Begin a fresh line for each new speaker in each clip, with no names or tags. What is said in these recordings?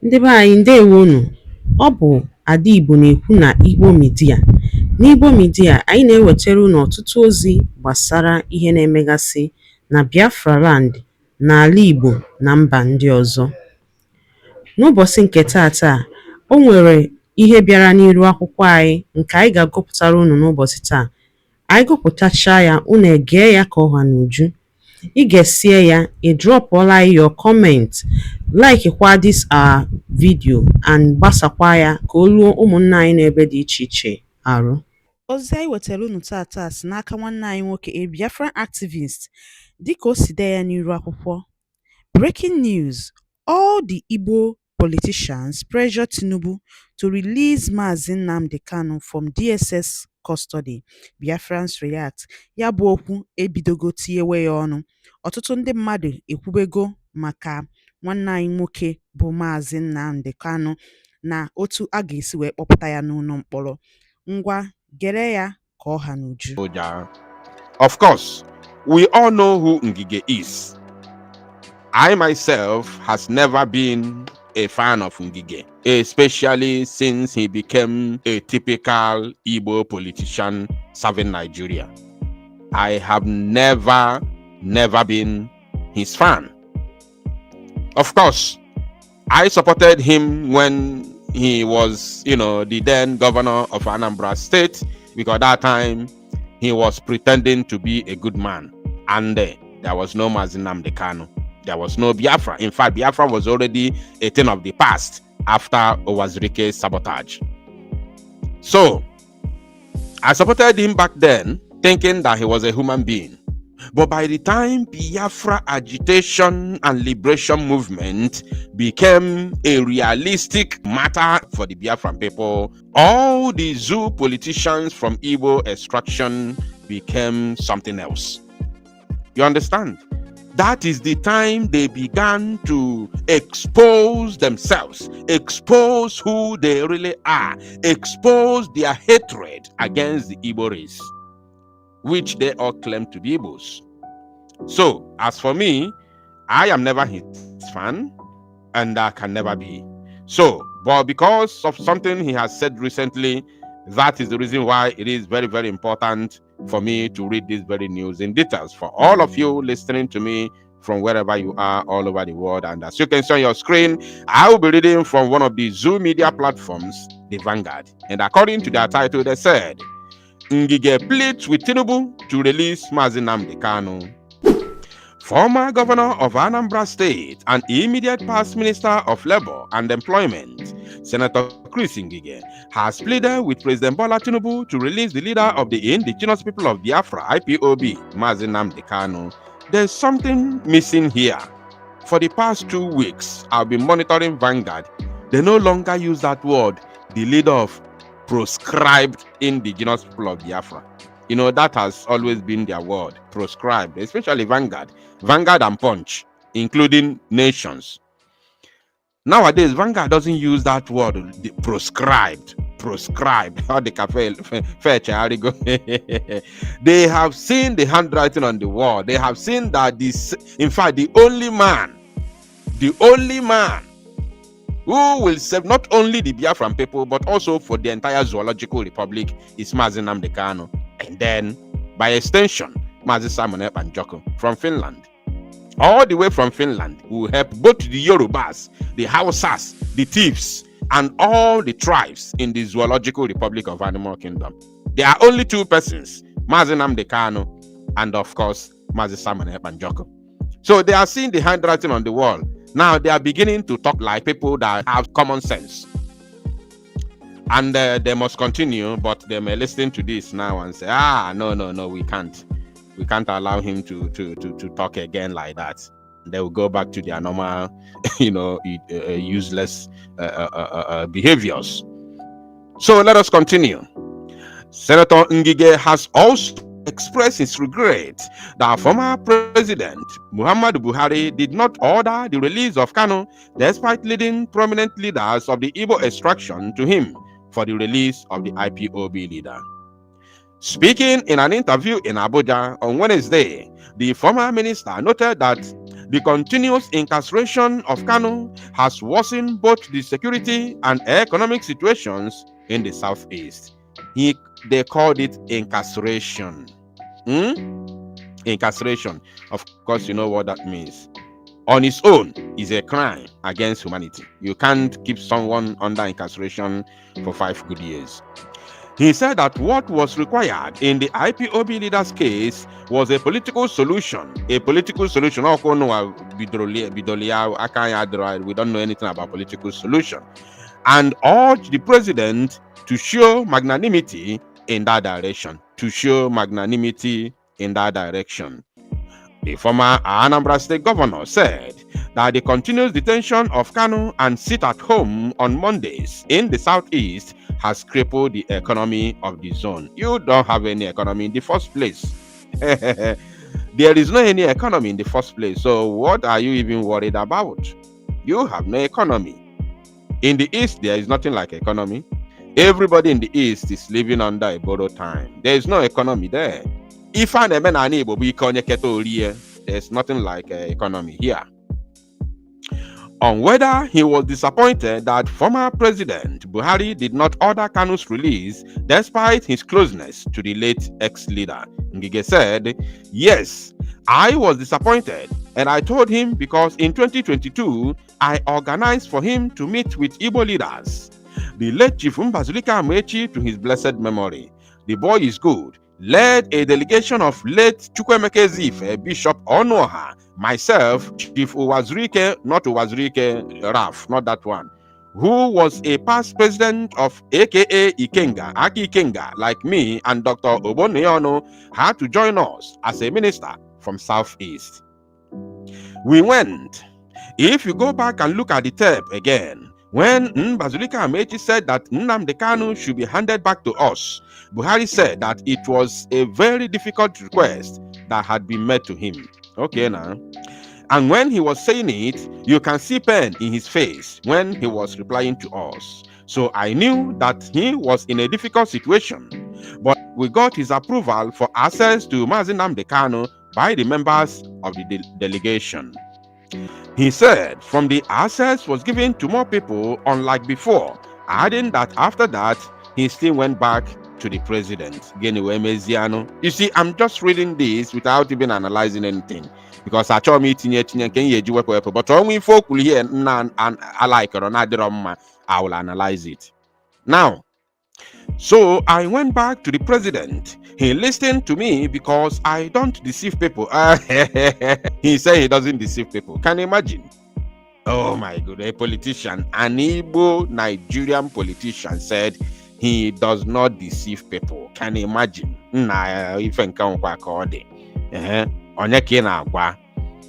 Ndị be anyị ndewonu. Ọ bụ Ada Igbo na-ekwu na Igbo Media. N'Igbo Media, anyị na-ewetara unu ọtụtụ ozi gbasara ihe na-emegasị na Biafra Land, n'ala Igbo na mba ndị ọzọ. N'ụbọchị nke taata, o nwere ihe bịara n'iru akwụkwọ anyị nke anyị ga-agụpụtara unu n'ụbọchị taa. Anyị gụpụtachaa ya, unu egee ya ka ọha n'uju. Ị ga-esie ya, ị drọpụọla your comment, like kwa this our video and gbasakwa ya ka o ruo ụmụnna anyị n'ebe dị iche iche arụ. Ozi anyị wetara unu tata si n'aka nwanne anyị nwoke, a Biafran activist, dịka o si dee ya n'iru akwụkwọ. Breaking news: all the Igbo politicians pressure Tinubu to release Mazi Nnamdi Kanu from DSS custody. Biafrans react. Ya bụ okwu ebidogo tinyewe ya ọnụ. Ọtụtụ ndị mmadụ ekwubego maka nwanne anyị nwoke bụ Mazi Nnamdi Kanu na otu a ga-esi wee kpọpụta ya n'ụlọ mkpọrọ. Ngwa gere ya ka ọha n'uju.
Of course, we all know who Ngige is. I myself has never been a fan of Ngige, especially since he became a typical Igbo politician serving Nigeria. I have never been his fan. Of course, I supported him when he was, the then governor of Anambra State, because at that time he was pretending to be a good man, and there was no Mazi Nnamdi Kanu. There was no Biafra. In fact, Biafra was already a thing of the past after Owazirike's sabotage. So, I supported him back then, thinking that he was a human being. But by the time Biafra agitation and liberation movement became a realistic matter for the Biafran people, all the zoo politicians from Igbo extraction became something else. You understand? That is the time they began to expose themselves, expose who they really are, expose their hatred against the Igbo race, which they all claim to be Igbos. So, as for me, I am never his fan, and I can never be. So, but because of something he has said recently, that is the reason why it is very, very important for me to read this very news in details. For all of you listening to me from wherever you are all over the world, and as you can see on your screen, I will be reading from one of the Zoom media platforms, the Vanguard. And according to their title, they said, Ngige pleads with Tinubu to release Mazi Nnamdi Kanu. Former governor of Anambra State and immediate past minister of Labor and Employment, Senator Chris Ngige, has pleaded with President Bola Tinubu to release the leader of the indigenous people of Biafra, IPOB, Mazi Nnamdi Kanu. There's something missing here. For the past 2 weeks, I've been monitoring Vanguard. They no longer use that word, the leader of proscribed indigenous people of Biafra. That has always been their word, proscribed, especially Vanguard and Punch, including nations. Nowadays, Vanguard doesn't use that word, the proscribed. They have seen the handwriting on the wall. They have seen that this, in fact, the only man who will save not only the Biafran people, but also for the entire Zoological Republic is Mazi Nnamdi Kanu. And then, by extension, Mazi Simon Ekpa from Finland. All the way from Finland will help both the Yorubas, the Hausas, the thieves, and all the tribes in the Zoological Republic of Animal Kingdom. There are only 2 persons, Mazi Nnamdi Kanu and, of course, Mazi Simon Ekpa. So they are seeing the handwriting on the wall. Now they are beginning to talk like people that have common sense. And they must continue, but they may listen to this now and say, no, we can't. We can't allow him to talk again like that. They will go back to their normal, useless behaviors. So let us continue. Senator Ngige has also expressed his regret that former President Muhammadu Buhari did not order the release of Kanu, despite leading prominent leaders of the Igbo extraction to him for the release of the IPOB leader. Speaking in an interview in Abuja on Wednesday, the former minister noted that the continuous incarceration of Kanu has worsened both the security and economic situations in the southeast. They called it incarceration. Incarceration. Of course, you know what that means. On its own is a crime against humanity. You can't keep someone under incarceration for 5 good years. He said that what was required in the IPOB leaders' case was a political solution. A political solution. We don't know anything about political solution. And urged the president to show magnanimity in that direction. The former Anambra State governor said that the continuous detention of Kanu and sit at home on Mondays in the southeast has crippled the economy of the zone. You don't have any economy in the first place. There is no any economy in the first place. So what are you even worried about? You have no economy. In the east, there is nothing like economy. Everybody in the east is living under a borrowed time. There is no economy there. There's nothing like economy here. On whether he was disappointed that former President Buhari did not order Kanu's release despite his closeness to the late ex-leader, Ngige said, "Yes, I was disappointed, and I told him because in 2022, I organized for him to meet with Igbo leaders. The late Chief Mbazulika Amechi, to his blessed memory. The boy is good. Led a delegation of late Chukwemeke Zife, Bishop Onoha, myself, Chief Uwazurike, not Uwazurike Raf, not that one, who was a past president of AKA Ikenga, Aki Ikenga, like me, and Dr. Oboneono had to join us as a minister from Southeast. We went. If you go back and look at the tape again, when Mbazulika Amechi said that Nnamdi Kanu should be handed back to us, Buhari said that it was a very difficult request that had been made to him. Okay now. And when he was saying it, you can see pain in his face when he was replying to us. So I knew that he was in a difficult situation. But we got his approval for access to Nnamdi Kanu by the members of the delegation. He said from the access was given to more people unlike before, adding that after that, he still went back to the president. You see, I'm just reading this without even analyzing anything because I told me but only folk will hear and I like it or not, I will analyze it. Now, so I went back to the president. He listened to me because I don't deceive people. He said he doesn't deceive people. Can you imagine? Oh my God, a politician, an Igbo Nigerian politician said he does not deceive people. Can you imagine?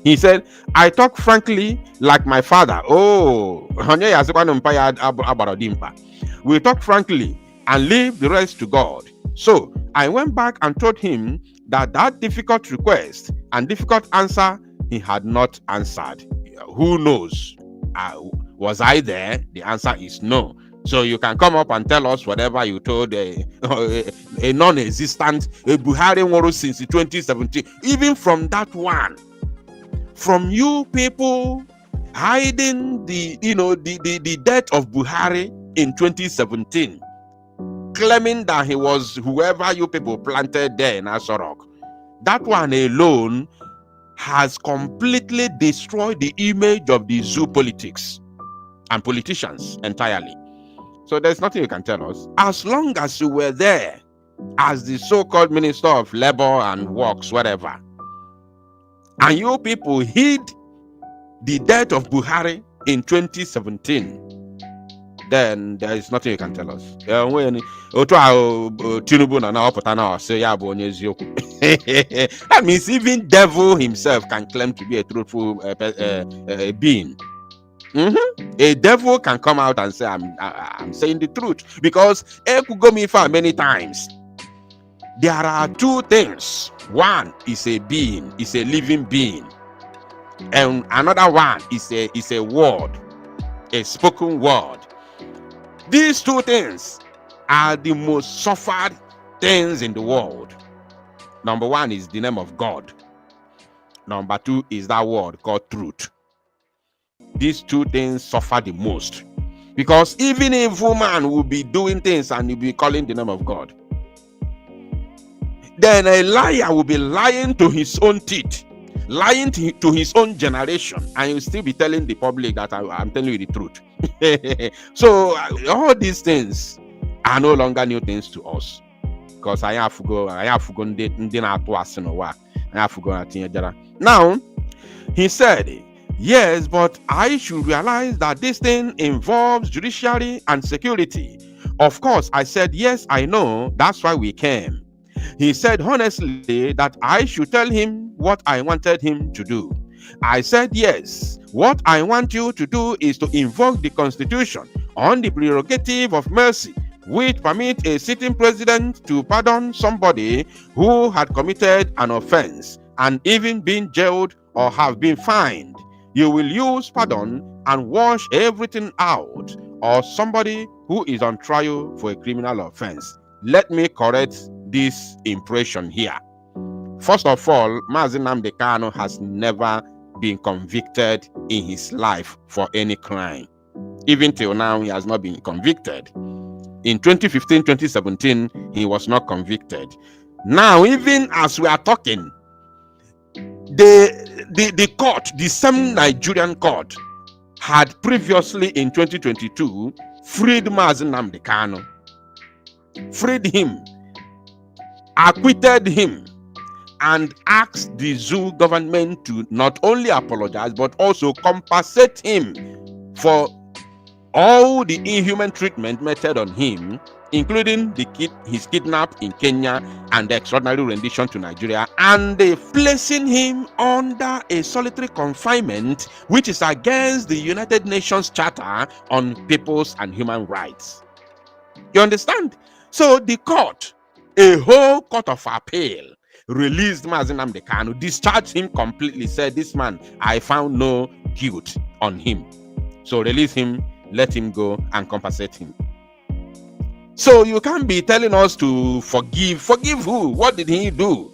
He said, I talk frankly like my father. Oh, we talk frankly and leave the rest to God. So I went back and told him that difficult request and difficult answer he had not answered. Who knows? Was I there? The answer is no. So you can come up and tell us whatever you told a non-existent Buhari Woro since 2017. Even from that one, from you people hiding the death of Buhari in 2017, claiming that he was whoever you people planted there in Asorok. That one alone has completely destroyed the image of the zoo politics and politicians entirely. So there's nothing you can tell us. As long as you were there as the so-called Minister of Labor and Works, whatever, and you people hid the death of Buhari in 2017, then there is nothing you can tell us. That means even devil himself can claim to be a truthful being. A devil can come out and say, I'm saying the truth. Because many times, there are two things. One is a being, is a living being. And another one is a word, a spoken word. These two things are the most suffered things in the world. Number one is the name of God. Number two is that word called truth. These two things suffer the most. Because even a woman will be doing things and will be calling the name of God. Then a liar will be lying to his own teeth, lying to his own generation, and you'll still be telling the public that I'm telling you the truth. So all these things are no longer new things to us. Because I have to go now. He said, yes, but I should realize that this thing involves judiciary and security. Of course, I said, yes, I know. That's why we came. He said honestly that I should tell him what I wanted him to do. I said, yes, what I want you to do is to invoke the Constitution on the prerogative of mercy, which permit a sitting president to pardon somebody who had committed an offense and even been jailed or have been fined. You will use pardon and wash everything out, or somebody who is on trial for a criminal offense. Let me correct this impression here. First of all, Nnamdi Kanu has never been convicted in his life for any crime. Even till now, he has not been convicted. In 2015, 2017, he was not convicted. Now, even as we are talking, the court, the same Nigerian court, had previously in 2022 freed Nnamdi Kanu, freed him, acquitted him, and asked the zoo government to not only apologize but also compensate him for all the inhuman treatment meted on him, including his kidnap in Kenya and the extraordinary rendition to Nigeria, and placing him under a solitary confinement, which is against the United Nations Charter on Peoples and Human Rights. You understand? So the court, a whole court of appeal, released Nnamdi Kanu, discharged him completely, said, this man, I found no guilt on him. So release him, let him go, and compensate him. So you can't be telling us to forgive. Forgive who? What did he do?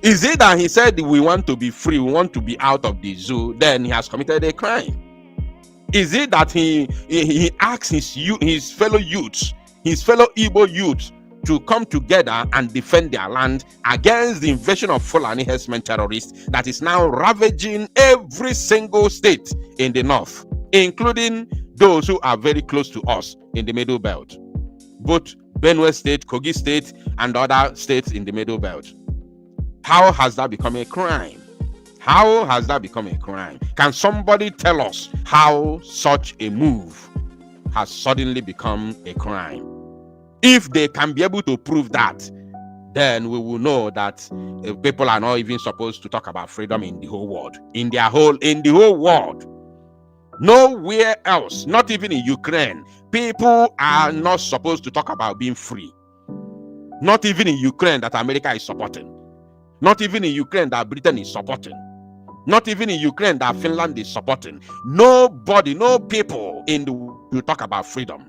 Is it that he said we want to be free, we want to be out of the zoo, then he has committed a crime? Is it that he asked his fellow youths, his fellow Igbo youths, to come together and defend their land against the invasion of Fulani herdsmen terrorists that is now ravaging every single state in the north, including those who are very close to us in the Middle Belt, both Benue State, Kogi State, and other states in the Middle Belt? How has that become a crime? How has that become a crime? Can somebody tell us how such a move has suddenly become a crime? If they can be able to prove that, then we will know that people are not even supposed to talk about freedom in the whole world. In the whole world. Nowhere else, not even in Ukraine, people are not supposed to talk about being free. Not even in Ukraine that America is supporting. Not even in Ukraine that Britain is supporting. Not even in Ukraine that Finland is supporting. Nobody, no people in the world will talk about freedom.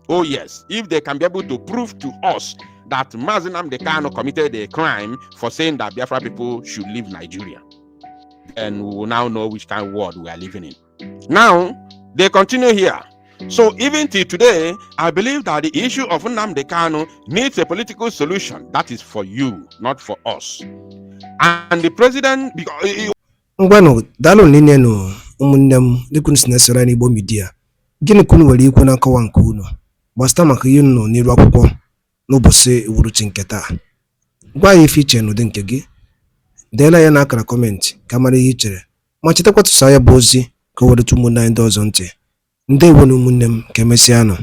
Oh yes, if they can be able to prove to us that Nnamdi Kanu committed a crime for saying that Biafra people should leave Nigeria, then we will now know which kind of world we are living in. Now, they continue here. So even till today, I believe that the issue of Nnamdi Kanu needs a political solution. That is for you, not for us. And the president, because
Ngwano dalo nene no umunnem dikun sinesera ni Igbo media. Gịnị kunu nwere ikwu na nkọwa nke unu gbasata maka ihe nọ n'iru akwụkwọ n'ụbọchị uhuruchi nke taa? Gwa ya ife iche n'ụdị nke gị, deela ya n'akara kọmentị ka mara ihe i chere, ma chetakwa tụsa ya bụ ozi ka o were tụ ụmụnne anyị ndị ọzọ ntị. Ndewo na ụmụnne m, ka emesịanụ.